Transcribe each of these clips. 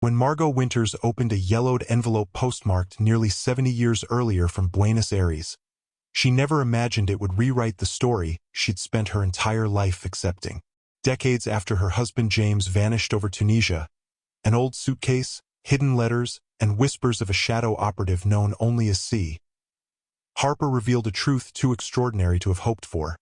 When Margot Winters opened a yellowed envelope postmarked nearly 70 years earlier from Buenos Aires, she never imagined it would rewrite the story she'd spent her entire life accepting. Decades after her husband James vanished over Tunisia, an old suitcase, hidden letters, and whispers of a shadow operative known only as C. Harper revealed a truth too extraordinary to have hoped for: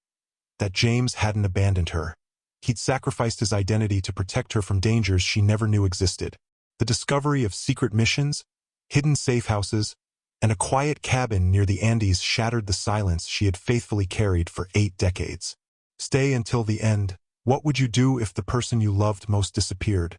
that James hadn't abandoned her. He'd sacrificed his identity to protect her from dangers she never knew existed. The discovery of secret missions, hidden safe houses, and a quiet cabin near the Andes shattered the silence she had faithfully carried for 8 decades. Stay until the end. What would you do if the person you loved most disappeared?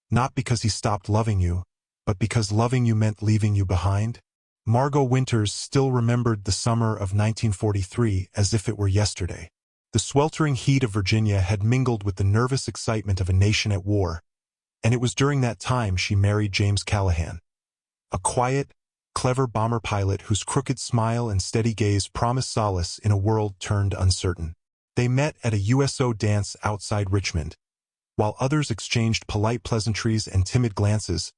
Not because he stopped loving you, but because loving you meant leaving you behind? Margot Winters still remembered the summer of 1943 as if it were yesterday. The sweltering heat of Virginia had mingled with the nervous excitement of a nation at war, and it was during that time she married James Callahan, a quiet, clever bomber pilot whose crooked smile and steady gaze promised solace in a world turned uncertain. They met at a USO dance outside Richmond. While others exchanged polite pleasantries and timid glances,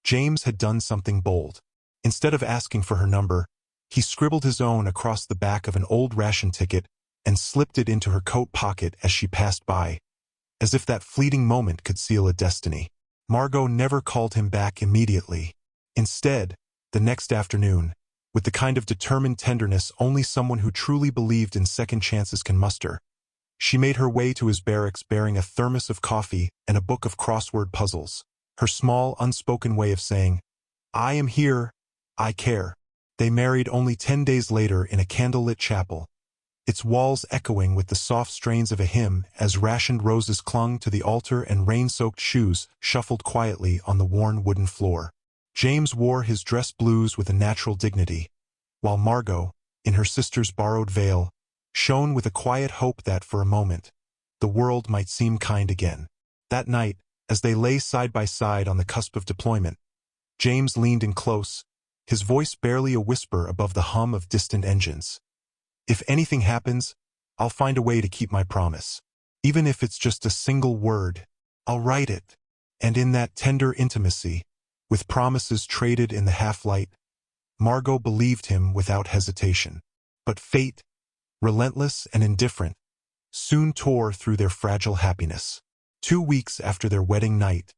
James had done something bold. Instead of asking for her number, he scribbled his own across the back of an old ration ticket and slipped it into her coat pocket as she passed by, as if that fleeting moment could seal a destiny. Margot never called him back immediately. Instead, the next afternoon, with the kind of determined tenderness only someone who truly believed in second chances can muster, she made her way to his barracks bearing a thermos of coffee and a book of crossword puzzles, her small, unspoken way of saying, "I am here, I care." They married only 10 days later in a candlelit chapel, its walls echoing with the soft strains of a hymn as rationed roses clung to the altar and rain-soaked shoes shuffled quietly on the worn wooden floor. James wore his dress blues with a natural dignity, while Margot, in her sister's borrowed veil, shone with a quiet hope that, for a moment, the world might seem kind again. That night, as they lay side by side on the cusp of deployment, James leaned in close, his voice barely a whisper above the hum of distant engines. "If anything happens, I'll find a way to keep my promise. Even if it's just a single word, I'll write it." And in that tender intimacy, with promises traded in the half-light, Margot believed him without hesitation. But fate, relentless and indifferent, soon tore through their fragile happiness. 2 weeks after their wedding night,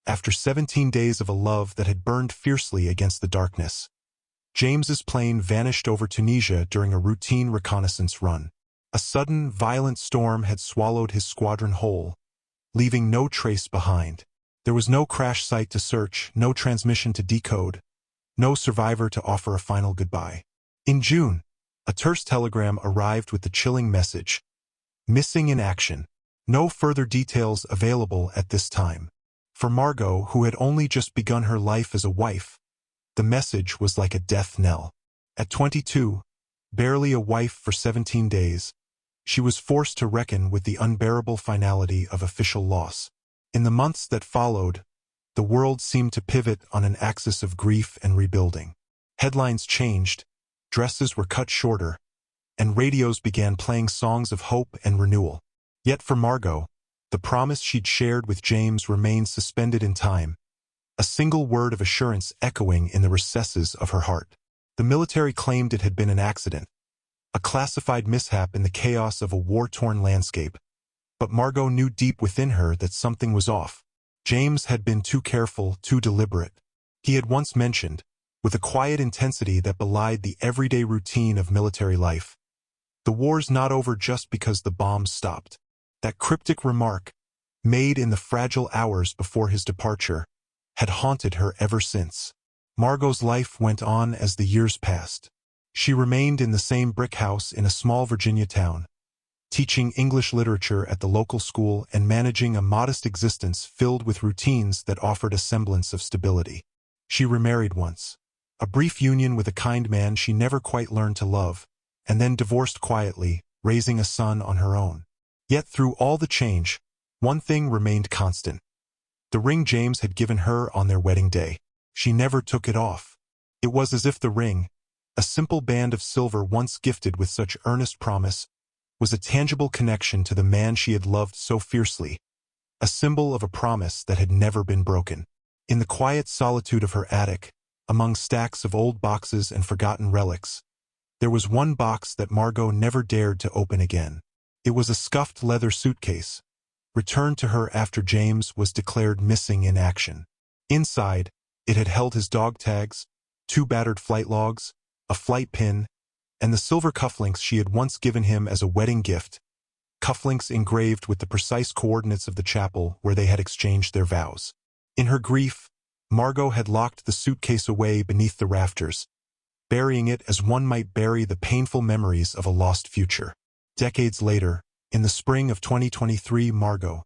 after 17 days of a love that had burned fiercely against the darkness, James's plane vanished over Tunisia during a routine reconnaissance run. A sudden, violent storm had swallowed his squadron whole, leaving no trace behind. There was no crash site to search, no transmission to decode, no survivor to offer a final goodbye. In June, a terse telegram arrived with the chilling message, "Missing in action." No further details available at this time. For Margot, who had only just begun her life as a wife, the message was like a death knell. At 22, barely a wife for 17 days, she was forced to reckon with the unbearable finality of official loss. In the months that followed, the world seemed to pivot on an axis of grief and rebuilding. Headlines changed, dresses were cut shorter, and radios began playing songs of hope and renewal. Yet for Margot, the promise she'd shared with James remained suspended in time, a single word of assurance echoing in the recesses of her heart. The military claimed it had been an accident, a classified mishap in the chaos of a war-torn landscape, but Margot knew deep within her that something was off. James had been too careful, too deliberate. He had once mentioned, with a quiet intensity that belied the everyday routine of military life, "The war's not over just because the bombs stopped." That cryptic remark, made in the fragile hours before his departure, had haunted her ever since. Margot's life went on as the years passed. She remained in the same brick house in a small Virginia town, teaching English literature at the local school and managing a modest existence filled with routines that offered a semblance of stability. She remarried once, a brief union with a kind man she never quite learned to love, and then divorced quietly, raising a son on her own. Yet through all the change, one thing remained constant: the ring James had given her on their wedding day. She never took it off. It was as if the ring, a simple band of silver once gifted with such earnest promise, was a tangible connection to the man she had loved so fiercely, a symbol of a promise that had never been broken. In the quiet solitude of her attic, among stacks of old boxes and forgotten relics, there was one box that Margot never dared to open again. It was a scuffed leather suitcase, returned to her after James was declared missing in action. Inside, it had held his dog tags, 2 battered flight logs, a flight pin, and the silver cufflinks she had once given him as a wedding gift, cufflinks engraved with the precise coordinates of the chapel where they had exchanged their vows. In her grief, Margot had locked the suitcase away beneath the rafters, burying it as one might bury the painful memories of a lost future. Decades later, in the spring of 2023, Margot,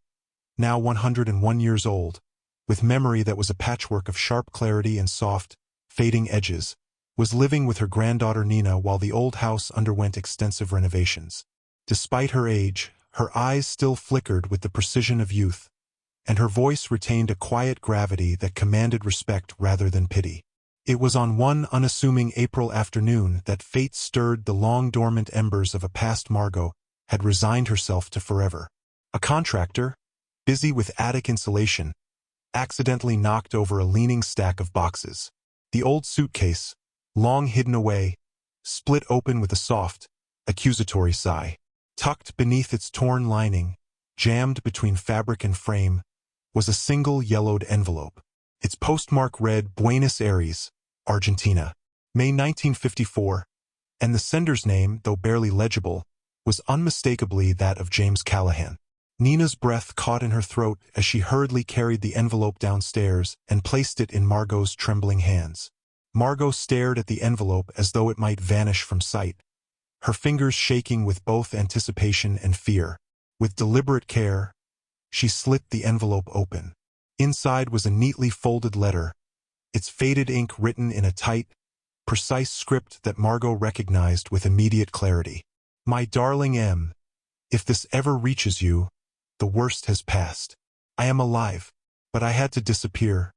now 101 years old, with memory that was a patchwork of sharp clarity and soft, fading edges, was living with her granddaughter Nina while the old house underwent extensive renovations. Despite her age, her eyes still flickered with the precision of youth, and her voice retained a quiet gravity that commanded respect rather than pity. It was on one unassuming April afternoon that fate stirred the long-dormant embers of a past Margot had resigned herself to forever. A contractor, busy with attic insulation, accidentally knocked over a leaning stack of boxes. The old suitcase, long hidden away, split open with a soft, accusatory sigh. Tucked beneath its torn lining, jammed between fabric and frame, was a single yellowed envelope. Its postmark read Buenos Aires, Argentina, May 1954, and the sender's name, though barely legible, was unmistakably that of James Callahan. Nina's breath caught in her throat as she hurriedly carried the envelope downstairs and placed it in Margot's trembling hands. Margot stared at the envelope as though it might vanish from sight, her fingers shaking with both anticipation and fear. With deliberate care, she slit the envelope open. Inside was a neatly folded letter, its faded ink written in a tight, precise script that Margot recognized with immediate clarity. My darling M, if this ever reaches you, the worst has passed. I am alive, but I had to disappear.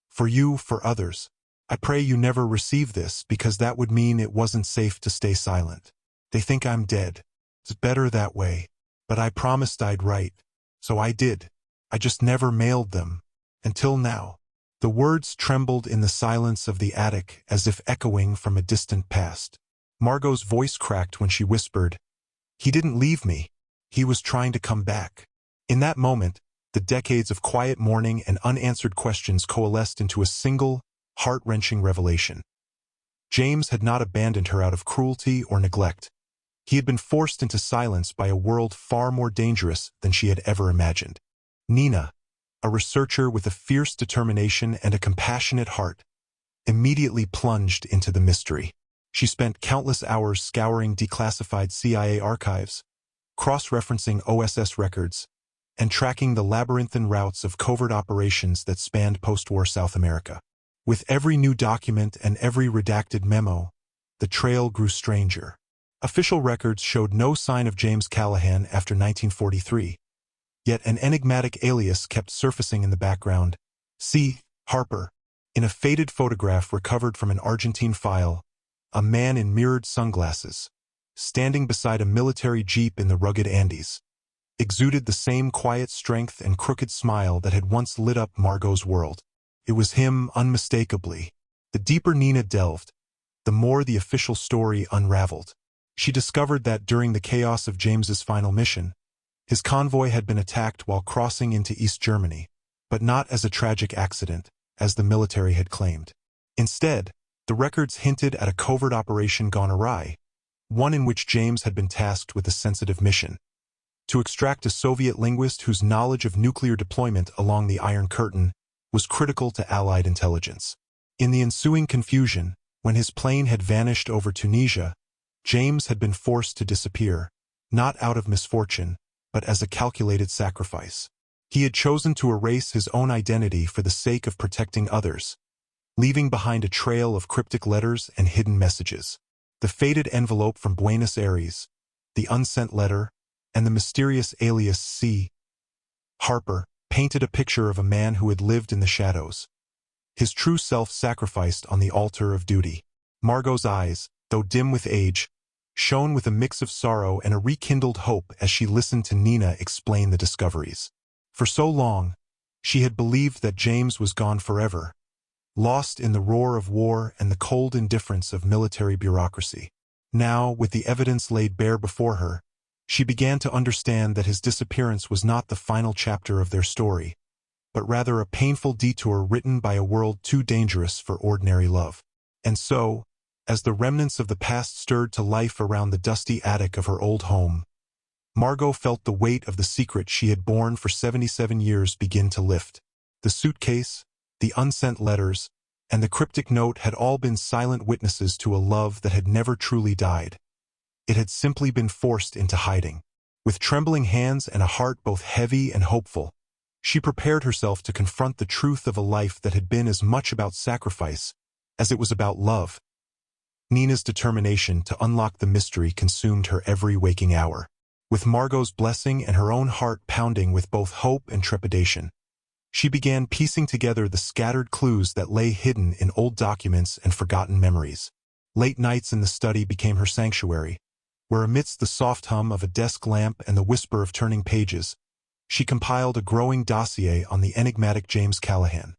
For you, for others. I pray you never receive this because that would mean it wasn't safe to stay silent. They think I'm dead. It's better that way. But I promised I'd write. So I did. I just never mailed them. Until now. The words trembled in the silence of the attic as if echoing from a distant past. Margot's voice cracked when she whispered, "He didn't leave me. He was trying to come back." In that moment, the decades of quiet mourning and unanswered questions coalesced into a single, heart-wrenching revelation. James had not abandoned her out of cruelty or neglect. He had been forced into silence by a world far more dangerous than she had ever imagined. Nina, a researcher with a fierce determination and a compassionate heart, immediately plunged into the mystery. She spent countless hours scouring declassified CIA archives, cross-referencing OSS records, and tracking the labyrinthine routes of covert operations that spanned post-war South America. With every new document and every redacted memo, the trail grew stranger. Official records showed no sign of James Callahan after 1943, yet an enigmatic alias kept surfacing in the background. C. Harper. In a faded photograph recovered from an Argentine file, a man in mirrored sunglasses, standing beside a military jeep in the rugged Andes, exuded the same quiet strength and crooked smile that had once lit up Margot's world. It was him unmistakably. The deeper Nina delved, the more the official story unraveled. She discovered that during the chaos of James's final mission, his convoy had been attacked while crossing into East Germany, but not as a tragic accident, as the military had claimed. Instead, the records hinted at a covert operation gone awry, one in which James had been tasked with a sensitive mission: to extract a Soviet linguist whose knowledge of nuclear deployment along the Iron Curtain was critical to Allied intelligence. In the ensuing confusion, when his plane had vanished over Tunisia, James had been forced to disappear, not out of misfortune, but as a calculated sacrifice. He had chosen to erase his own identity for the sake of protecting others, leaving behind a trail of cryptic letters and hidden messages. The faded envelope from Buenos Aires, the unsent letter, and the mysterious alias C. Harper painted a picture of a man who had lived in the shadows, his true self sacrificed on the altar of duty. Margot's eyes, though dim with age, shone with a mix of sorrow and a rekindled hope as she listened to Nina explain the discoveries. For so long, She had believed that James was gone forever, lost in the roar of war and the cold indifference of military bureaucracy. Now, with the evidence laid bare before her, she began to understand that his disappearance was not the final chapter of their story, but rather a painful detour written by a world too dangerous for ordinary love. And so, as the remnants of the past stirred to life around the dusty attic of her old home, Margot felt the weight of the secret she had borne for 77 years begin to lift. The suitcase, the unsent letters, and the cryptic note had all been silent witnesses to a love that had never truly died. It had simply been forced into hiding. With trembling hands and a heart both heavy and hopeful, she prepared herself to confront the truth of a life that had been as much about sacrifice as it was about love. Nina's determination to unlock the mystery consumed her every waking hour. With Margot's blessing and her own heart pounding with both hope and trepidation, she began piecing together the scattered clues that lay hidden in old documents and forgotten memories. Late nights in the study became her sanctuary, where amidst the soft hum of a desk lamp and the whisper of turning pages, she compiled a growing dossier on the enigmatic James Callahan.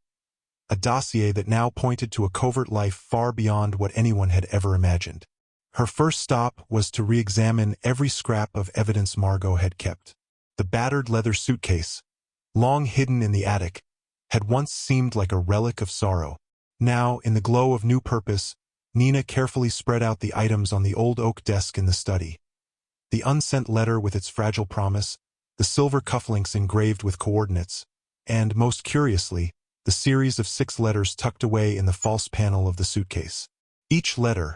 A dossier that now pointed to a covert life far beyond what anyone had ever imagined. Her first stop was to re-examine every scrap of evidence Margot had kept. The battered leather suitcase, long hidden in the attic, had once seemed like a relic of sorrow. Now, in the glow of new purpose, Nina carefully spread out the items on the old oak desk in the study. The unsent letter with its fragile promise, the silver cufflinks engraved with coordinates, and, most curiously, the series of 6 letters tucked away in the false panel of the suitcase. Each letter,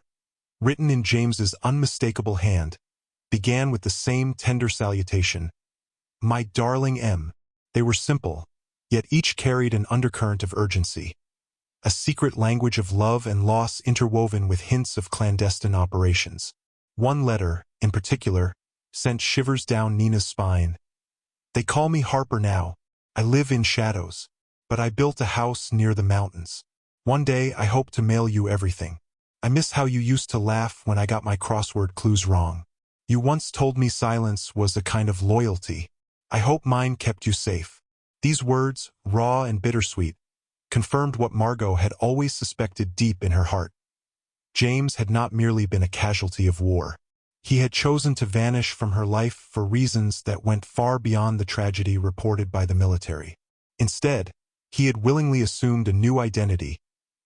written in James's unmistakable hand, began with the same tender salutation, "My darling M." They were simple, yet each carried an undercurrent of urgency, a secret language of love and loss interwoven with hints of clandestine operations. One letter, in particular, sent shivers down Nina's spine. "They call me Harper now. I live in shadows, but I built a house near the mountains. One day I hope to mail you everything. I miss how you used to laugh when I got my crossword clues wrong. You once told me silence was a kind of loyalty. I hope mine kept you safe." These words, raw and bittersweet, confirmed what Margot had always suspected deep in her heart. James had not merely been a casualty of war. He had chosen to vanish from her life for reasons that went far beyond the tragedy reported by the military. Instead, he had willingly assumed a new identity,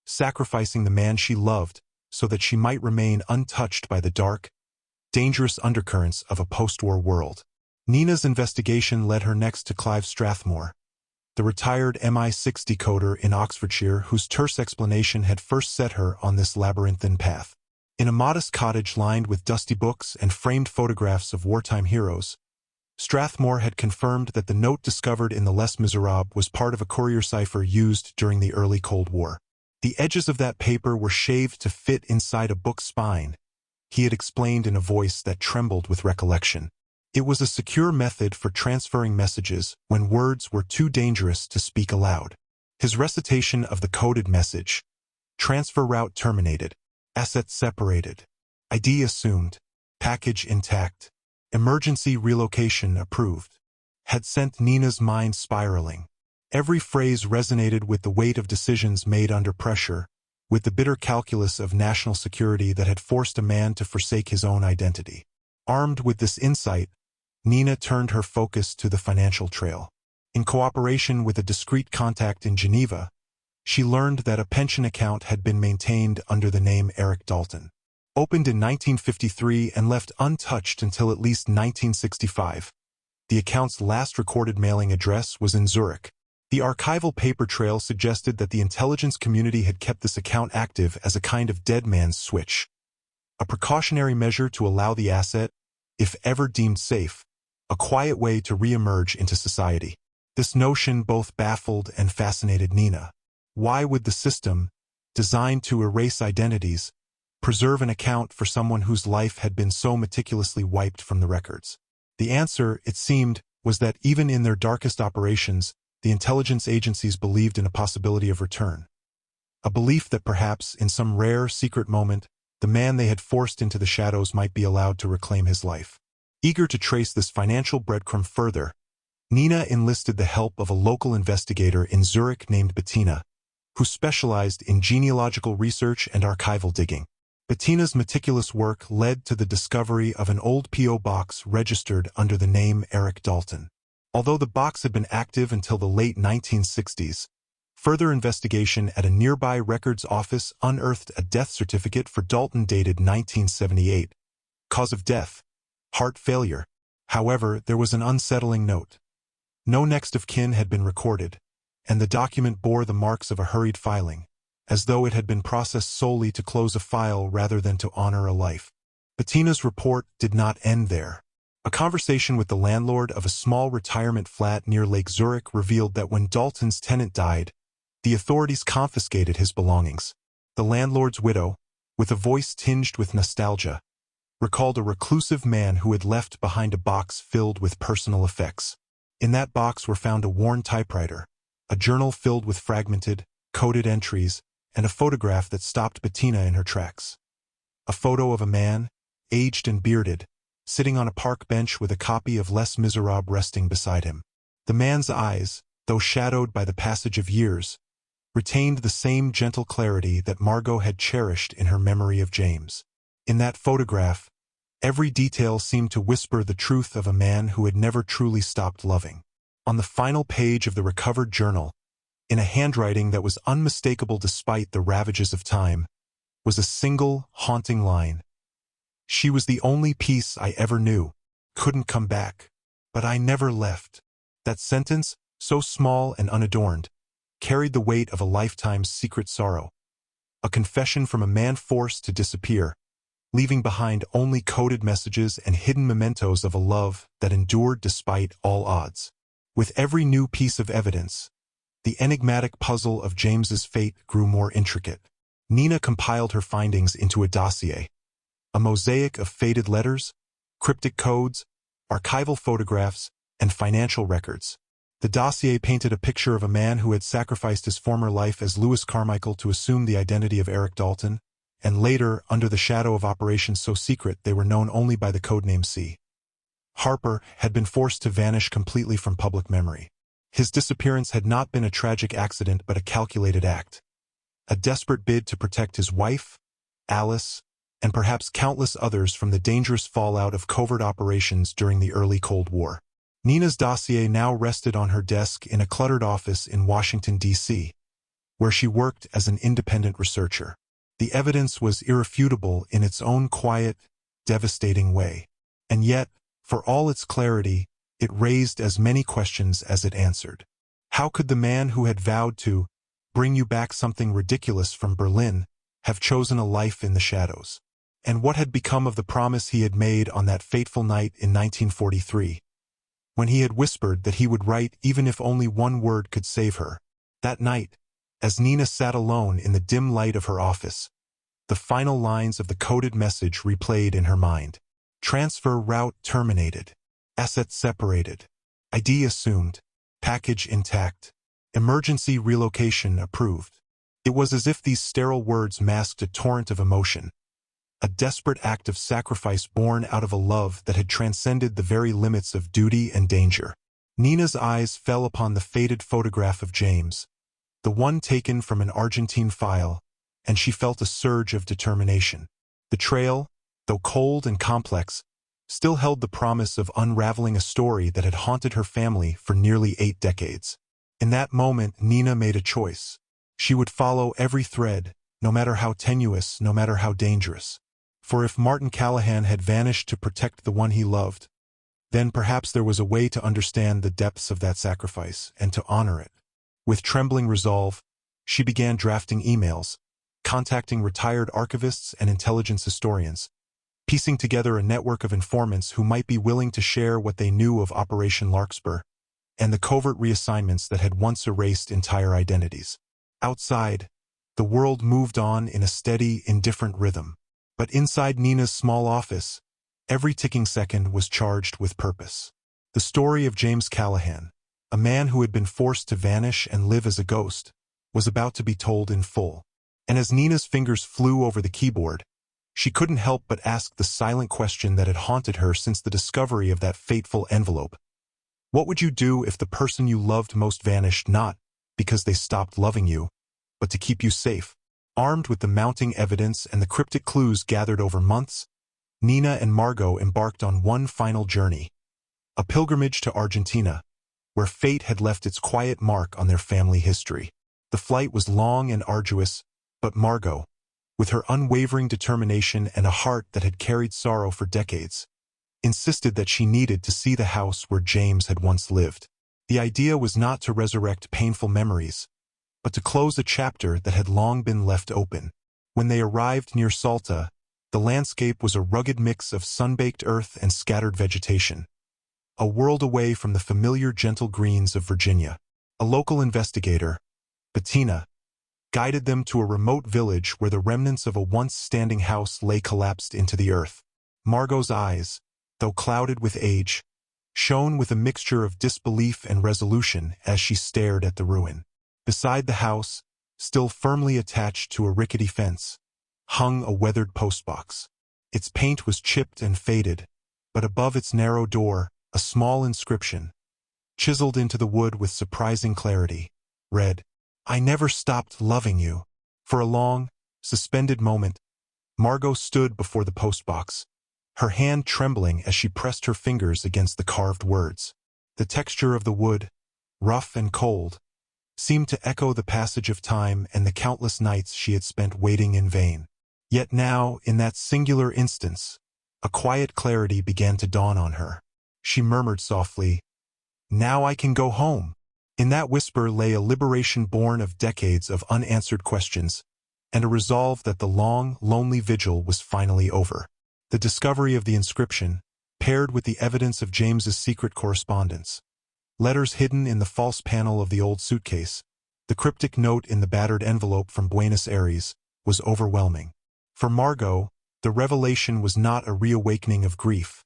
sacrificing the man she loved so that she might remain untouched by the dark, dangerous undercurrents of a post-war world. Nina's investigation led her next to Clive Strathmore, the retired MI6 decoder in Oxfordshire whose terse explanation had first set her on this labyrinthine path. In a modest cottage lined with dusty books and framed photographs of wartime heroes, Strathmore had confirmed that the note discovered in the Les Miserables was part of a courier cipher used during the early Cold War. The edges of that paper were shaved to fit inside a book's spine, he had explained in a voice that trembled with recollection. It was a secure method for transferring messages when words were too dangerous to speak aloud. His recitation of the coded message, "Transfer route terminated, assets separated, ID assumed, package intact, emergency relocation approved," had sent Nina's mind spiraling. Every phrase resonated with the weight of decisions made under pressure, with the bitter calculus of national security that had forced a man to forsake his own identity. Armed with this insight, Nina turned her focus to the financial trail. In cooperation with a discreet contact in Geneva, she learned that a pension account had been maintained under the name Eric Dalton. Opened in 1953 and left untouched until at least 1965, the account's last recorded mailing address was in Zurich. The archival paper trail suggested that the intelligence community had kept this account active as a kind of dead man's switch, a precautionary measure to allow the asset, if ever deemed safe, a quiet way to re-emerge into society. This notion both baffled and fascinated Nina. Why would the system, designed to erase identities, preserve an account for someone whose life had been so meticulously wiped from the records? The answer, it seemed, was that even in their darkest operations, the intelligence agencies believed in a possibility of return. A belief that perhaps, in some rare, secret moment, the man they had forced into the shadows might be allowed to reclaim his life. Eager to trace this financial breadcrumb further, Nina enlisted the help of a local investigator in Zurich named Bettina, who specialized in genealogical research and archival digging. Bettina's meticulous work led to the discovery of an old P.O. box registered under the name Eric Dalton. Although the box had been active until the late 1960s, further investigation at a nearby records office unearthed a death certificate for Dalton dated 1978. Cause of death: heart failure. However, there was an unsettling note. No next of kin had been recorded, and the document bore the marks of a hurried filing, as though it had been processed solely to close a file rather than to honor a life. Bettina's report did not end there. A conversation with the landlord of a small retirement flat near Lake Zurich revealed that when Dalton's tenant died, the authorities confiscated his belongings. The landlord's widow, with a voice tinged with nostalgia, recalled a reclusive man who had left behind a box filled with personal effects. In that box were found a worn typewriter, a journal filled with fragmented, coded entries, and a photograph that stopped Bettina in her tracks. A photo of a man, aged and bearded, sitting on a park bench with a copy of Les Miserables resting beside him. The man's eyes, though shadowed by the passage of years, retained the same gentle clarity that Margot had cherished in her memory of James. In that photograph, every detail seemed to whisper the truth of a man who had never truly stopped loving. On the final page of the recovered journal, in a handwriting that was unmistakable despite the ravages of time, was a single, haunting line. "She was the only peace I ever knew, couldn't come back, but I never left." That sentence, so small and unadorned, carried the weight of a lifetime's secret sorrow, a confession from a man forced to disappear, leaving behind only coded messages and hidden mementos of a love that endured despite all odds. With every new piece of evidence, the enigmatic puzzle of James's fate grew more intricate. Nina compiled her findings into a dossier, a mosaic of faded letters, cryptic codes, archival photographs, and financial records. The dossier painted a picture of a man who had sacrificed his former life as Lewis Carmichael to assume the identity of Eric Dalton, and later, under the shadow of operations so secret they were known only by the codename C. Harper, had been forced to vanish completely from public memory. His disappearance had not been a tragic accident but a calculated act, a desperate bid to protect his wife, Alice, and perhaps countless others from the dangerous fallout of covert operations during the early Cold War. Nina's dossier now rested on her desk in a cluttered office in Washington, D.C., where she worked as an independent researcher. The evidence was irrefutable in its own quiet, devastating way. And yet, for all its clarity, it raised as many questions as it answered. How could the man who had vowed to bring you back something ridiculous from Berlin have chosen a life in the shadows? And what had become of the promise he had made on that fateful night in 1943, when he had whispered that he would write even if only one word could save her? That night, as Nina sat alone in the dim light of her office, the final lines of the coded message replayed in her mind. Transfer route terminated. Assets separated. ID assumed. Package intact. Emergency relocation approved. It was as if these sterile words masked a torrent of emotion, a desperate act of sacrifice born out of a love that had transcended the very limits of duty and danger. Nina's eyes fell upon the faded photograph of James, the one taken from an Argentine file, and she felt a surge of determination. The trail, though cold and complex, still held the promise of unraveling a story that had haunted her family for nearly 8 decades. In that moment, Nina made a choice. She would follow every thread, no matter how tenuous, no matter how dangerous. For if Martin Callahan had vanished to protect the one he loved, then perhaps there was a way to understand the depths of that sacrifice and to honor it. With trembling resolve, she began drafting emails, contacting retired archivists and intelligence historians, piecing together a network of informants who might be willing to share what they knew of Operation Larkspur and the covert reassignments that had once erased entire identities. Outside, the world moved on in a steady, indifferent rhythm. But inside Nina's small office, every ticking second was charged with purpose. The story of James Callahan, a man who had been forced to vanish and live as a ghost, was about to be told in full. And as Nina's fingers flew over the keyboard, she couldn't help but ask the silent question that had haunted her since the discovery of that fateful envelope. What would you do if the person you loved most vanished not because they stopped loving you, but to keep you safe? Armed with the mounting evidence and the cryptic clues gathered over months, Nina and Margot embarked on one final journey, a pilgrimage to Argentina, where fate had left its quiet mark on their family history. The flight was long and arduous, but Margot, with her unwavering determination and a heart that had carried sorrow for decades, insisted that she needed to see the house where James had once lived. The idea was not to resurrect painful memories, but to close a chapter that had long been left open. When they arrived near Salta, the landscape was a rugged mix of sun-baked earth and scattered vegetation, a world away from the familiar gentle greens of Virginia. A local investigator, Bettina, guided them to a remote village where the remnants of a once-standing house lay collapsed into the earth. Margot's eyes, though clouded with age, shone with a mixture of disbelief and resolution as she stared at the ruin. Beside the house, still firmly attached to a rickety fence, hung a weathered postbox. Its paint was chipped and faded, but above its narrow door, a small inscription, chiseled into the wood with surprising clarity, read, "I never stopped loving you." For a long, suspended moment, Margot stood before the postbox, her hand trembling as she pressed her fingers against the carved words. The texture of the wood, rough and cold, seemed to echo the passage of time and the countless nights she had spent waiting in vain. Yet now, in that singular instance, a quiet clarity began to dawn on her. She murmured softly, "Now I can go home." In that whisper lay a liberation born of decades of unanswered questions, and a resolve that the long, lonely vigil was finally over. The discovery of the inscription, paired with the evidence of James's secret correspondence, letters hidden in the false panel of the old suitcase, the cryptic note in the battered envelope from Buenos Aires, was overwhelming. For Margot, the revelation was not a reawakening of grief,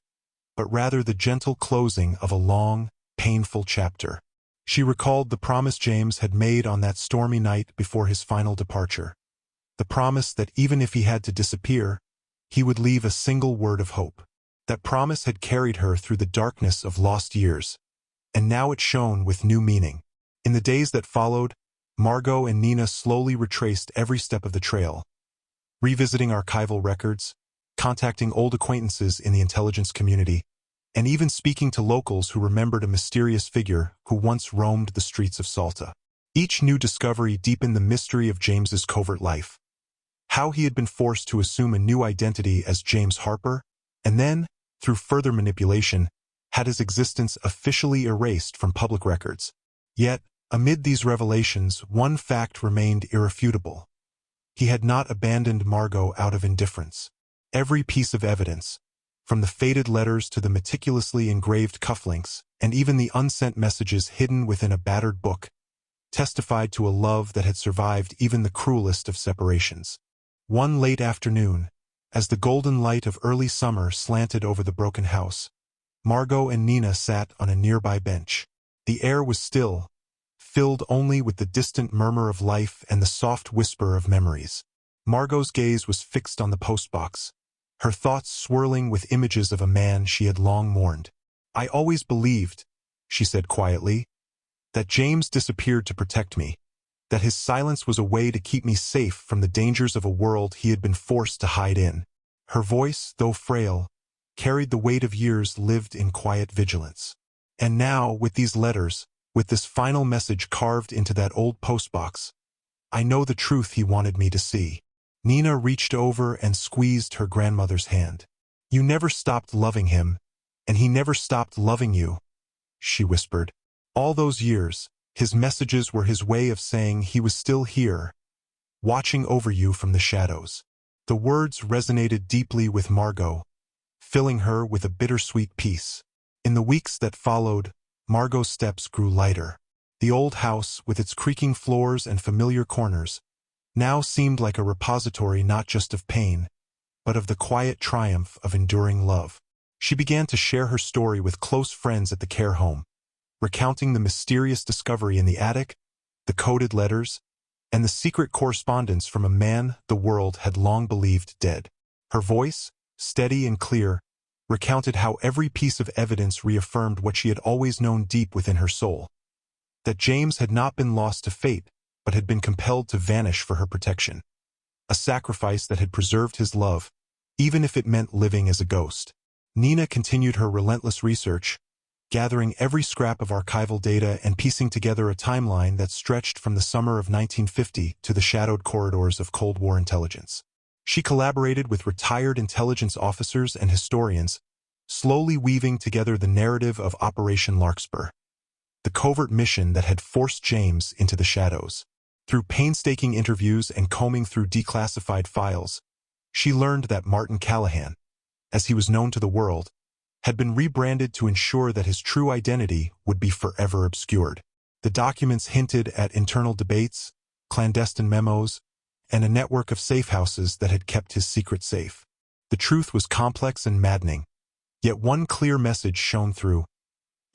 but rather the gentle closing of a long, painful chapter. She recalled the promise James had made on that stormy night before his final departure, the promise that even if he had to disappear, he would leave a single word of hope. That promise had carried her through the darkness of lost years, and now it shone with new meaning. In the days that followed, Margot and Nina slowly retraced every step of the trail, revisiting archival records, contacting old acquaintances in the intelligence community, and even speaking to locals who remembered a mysterious figure who once roamed the streets of Salta. Each new discovery deepened the mystery of James's covert life. How he had been forced to assume a new identity as James Harper, and then, through further manipulation, had his existence officially erased from public records. Yet, amid these revelations, one fact remained irrefutable. He had not abandoned Margot out of indifference. Every piece of evidence, from the faded letters to the meticulously engraved cufflinks, and even the unsent messages hidden within a battered book, testified to a love that had survived even the cruelest of separations. One late afternoon, as the golden light of early summer slanted over the broken house, Margot and Nina sat on a nearby bench. The air was still, filled only with the distant murmur of life and the soft whisper of memories. Margot's gaze was fixed on the postbox, her thoughts swirling with images of a man she had long mourned. "I always believed," she said quietly, "that James disappeared to protect me, that his silence was a way to keep me safe from the dangers of a world he had been forced to hide in." Her voice, though frail, carried the weight of years lived in quiet vigilance. And now, with these letters, with this final message carved into that old postbox, I know the truth he wanted me to see. Nina reached over and squeezed her grandmother's hand. "You never stopped loving him, and he never stopped loving you," she whispered. "All those years, his messages were his way of saying he was still here, watching over you from the shadows." The words resonated deeply with Margot, filling her with a bittersweet peace. In the weeks that followed, Margot's steps grew lighter. The old house, with its creaking floors and familiar corners, now seemed like a repository not just of pain, but of the quiet triumph of enduring love. She began to share her story with close friends at the care home, recounting the mysterious discovery in the attic, the coded letters, and the secret correspondence from a man the world had long believed dead. Her voice, steady and clear, recounted how every piece of evidence reaffirmed what she had always known deep within her soul, that James had not been lost to fate, but had been compelled to vanish for her protection. A sacrifice that had preserved his love, even if it meant living as a ghost. Nina continued her relentless research, gathering every scrap of archival data and piecing together a timeline that stretched from the summer of 1950 to the shadowed corridors of Cold War intelligence. She collaborated with retired intelligence officers and historians, slowly weaving together the narrative of Operation Larkspur, the covert mission that had forced James into the shadows. Through painstaking interviews and combing through declassified files, she learned that Martin Callahan, as he was known to the world, had been rebranded to ensure that his true identity would be forever obscured. The documents hinted at internal debates, clandestine memos, and a network of safe houses that had kept his secret safe. The truth was complex and maddening, yet one clear message shone through.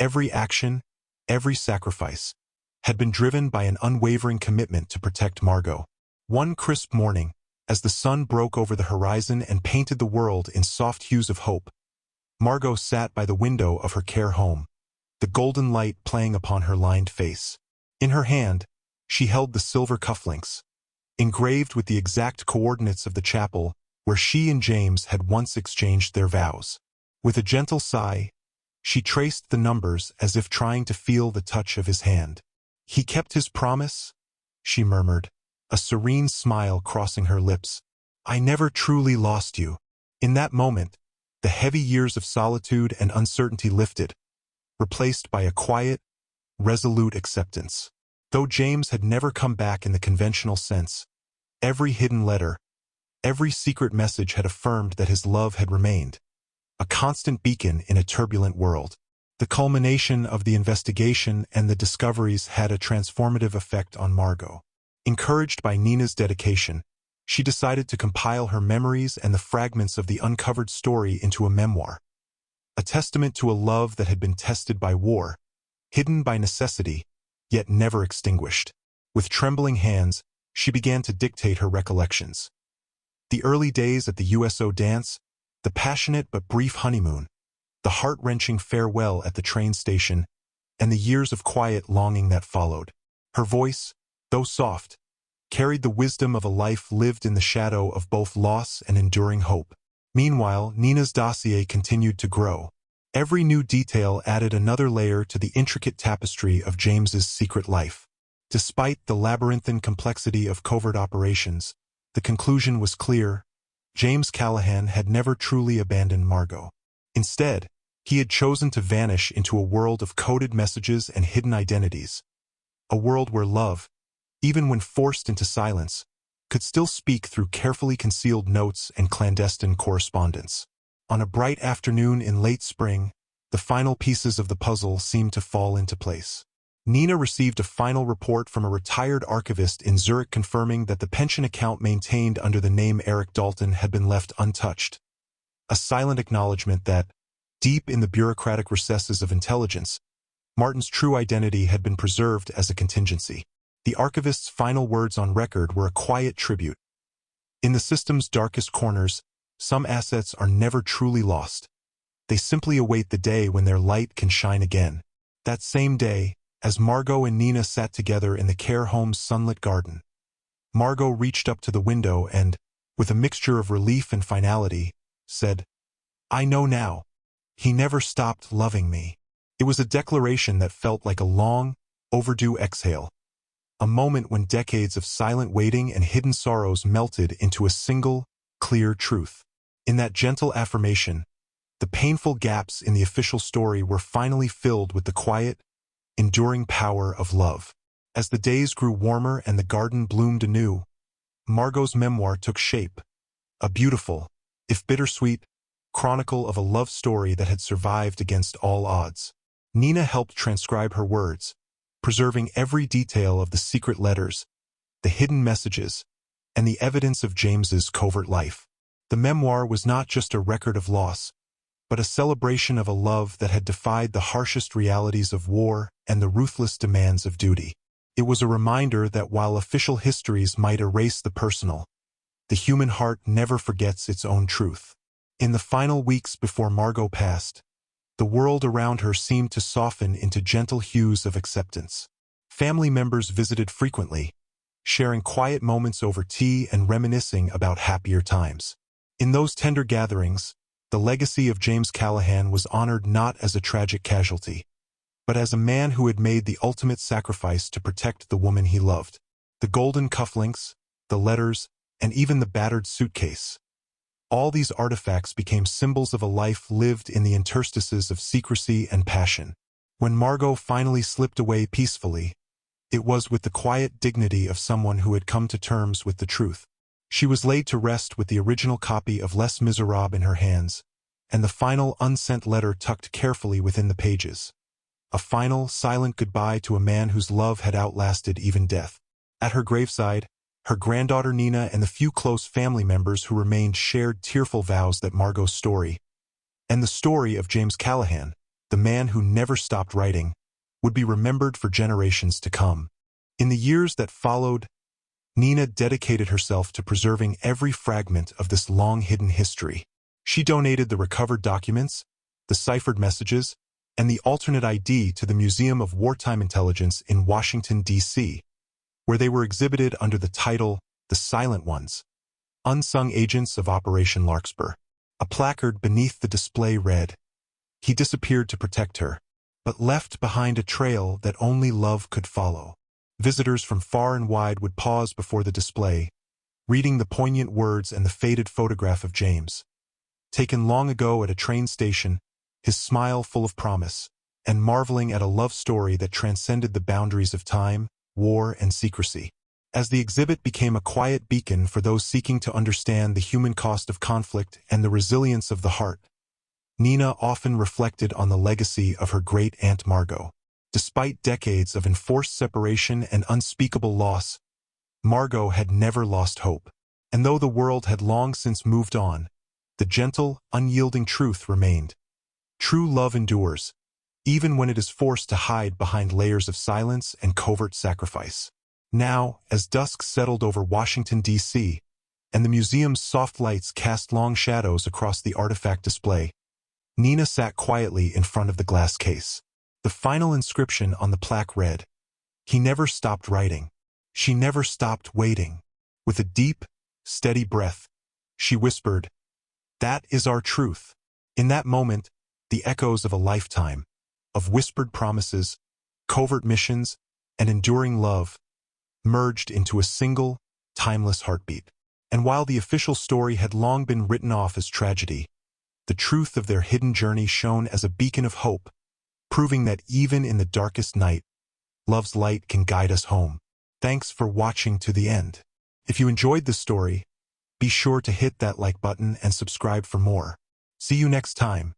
Every action, every sacrifice, had been driven by an unwavering commitment to protect Margot. One crisp morning, as the sun broke over the horizon and painted the world in soft hues of hope, Margot sat by the window of her care home, the golden light playing upon her lined face. In her hand, she held the silver cufflinks, engraved with the exact coordinates of the chapel where she and James had once exchanged their vows. With a gentle sigh, she traced the numbers as if trying to feel the touch of his hand. "He kept his promise," she murmured, a serene smile crossing her lips. "I never truly lost you." In that moment, the heavy years of solitude and uncertainty lifted, replaced by a quiet, resolute acceptance. Though James had never come back in the conventional sense, every hidden letter, every secret message had affirmed that his love had remained, a constant beacon in a turbulent world. The culmination of the investigation and the discoveries had a transformative effect on Margot. Encouraged by Nina's dedication, she decided to compile her memories and the fragments of the uncovered story into a memoir, a testament to a love that had been tested by war, hidden by necessity, yet never extinguished. With trembling hands, she began to dictate her recollections. The early days at the USO dance, the passionate but brief honeymoon, the heart-wrenching farewell at the train station, and the years of quiet longing that followed. Her voice, though soft, carried the wisdom of a life lived in the shadow of both loss and enduring hope. Meanwhile, Nina's dossier continued to grow. Every new detail added another layer to the intricate tapestry of James's secret life. Despite the labyrinthine complexity of covert operations, the conclusion was clear: James Callahan had never truly abandoned Margot. Instead, he had chosen to vanish into a world of coded messages and hidden identities, a world where love, even when forced into silence, could still speak through carefully concealed notes and clandestine correspondence. On a bright afternoon in late spring, the final pieces of the puzzle seemed to fall into place. Nina received a final report from a retired archivist in Zurich confirming that the pension account maintained under the name Eric Dalton had been left untouched, a silent acknowledgement that, deep in the bureaucratic recesses of intelligence, Martin's true identity had been preserved as a contingency. The archivist's final words on record were a quiet tribute. In the system's darkest corners, some assets are never truly lost. They simply await the day when their light can shine again. That same day, as Margot and Nina sat together in the care home's sunlit garden, Margot reached up to the window and, with a mixture of relief and finality, said, "I know now. He never stopped loving me." It was a declaration that felt like a long, overdue exhale, a moment when decades of silent waiting and hidden sorrows melted into a single, clear truth. In that gentle affirmation, the painful gaps in the official story were finally filled with the quiet, enduring power of love. As the days grew warmer and the garden bloomed anew, Margot's memoir took shape, a beautiful, if bittersweet, chronicle of a love story that had survived against all odds. Nina helped transcribe her words, preserving every detail of the secret letters, the hidden messages, and the evidence of James's covert life. The memoir was not just a record of loss, but a celebration of a love that had defied the harshest realities of war and the ruthless demands of duty. It was a reminder that while official histories might erase the personal, the human heart never forgets its own truth. In the final weeks before Margot passed, the world around her seemed to soften into gentle hues of acceptance. Family members visited frequently, sharing quiet moments over tea and reminiscing about happier times. In those tender gatherings, the legacy of James Callahan was honored not as a tragic casualty, but as a man who had made the ultimate sacrifice to protect the woman he loved. The golden cufflinks, the letters, and even the battered suitcase. All these artifacts became symbols of a life lived in the interstices of secrecy and passion. When Margot finally slipped away peacefully, it was with the quiet dignity of someone who had come to terms with the truth. She was laid to rest with the original copy of Les Miserables in her hands, and the final unsent letter tucked carefully within the pages. A final, silent goodbye to a man whose love had outlasted even death. At her graveside, her granddaughter Nina and the few close family members who remained shared tearful vows that Margot's story, and the story of James Callahan, the man who never stopped writing, would be remembered for generations to come. In the years that followed, Nina dedicated herself to preserving every fragment of this long-hidden history. She donated the recovered documents, the ciphered messages, and the alternate ID to the Museum of Wartime Intelligence in Washington, D.C., where they were exhibited under the title The Silent Ones, Unsung Agents of Operation Larkspur. A placard beneath the display read, "He disappeared to protect her, but left behind a trail that only love could follow." Visitors from far and wide would pause before the display, reading the poignant words and the faded photograph of James, taken long ago at a train station, his smile full of promise, and marveling at a love story that transcended the boundaries of time, war, and secrecy. As the exhibit became a quiet beacon for those seeking to understand the human cost of conflict and the resilience of the heart, Nina often reflected on the legacy of her great-aunt Margot. Despite decades of enforced separation and unspeakable loss, Margot had never lost hope. And though the world had long since moved on, the gentle, unyielding truth remained. True love endures, even when it is forced to hide behind layers of silence and covert sacrifice. Now, as dusk settled over Washington, D.C., and the museum's soft lights cast long shadows across the artifact display, Nina sat quietly in front of the glass case. The final inscription on the plaque read, "He never stopped writing. She never stopped waiting." With a deep, steady breath, she whispered, "That is our truth." In that moment, the echoes of a lifetime, of whispered promises, covert missions, and enduring love, merged into a single, timeless heartbeat. And while the official story had long been written off as tragedy, the truth of their hidden journey shone as a beacon of hope, proving that even in the darkest night, love's light can guide us home. Thanks for watching to the end. If you enjoyed this story, be sure to hit that like button and subscribe for more. See you next time.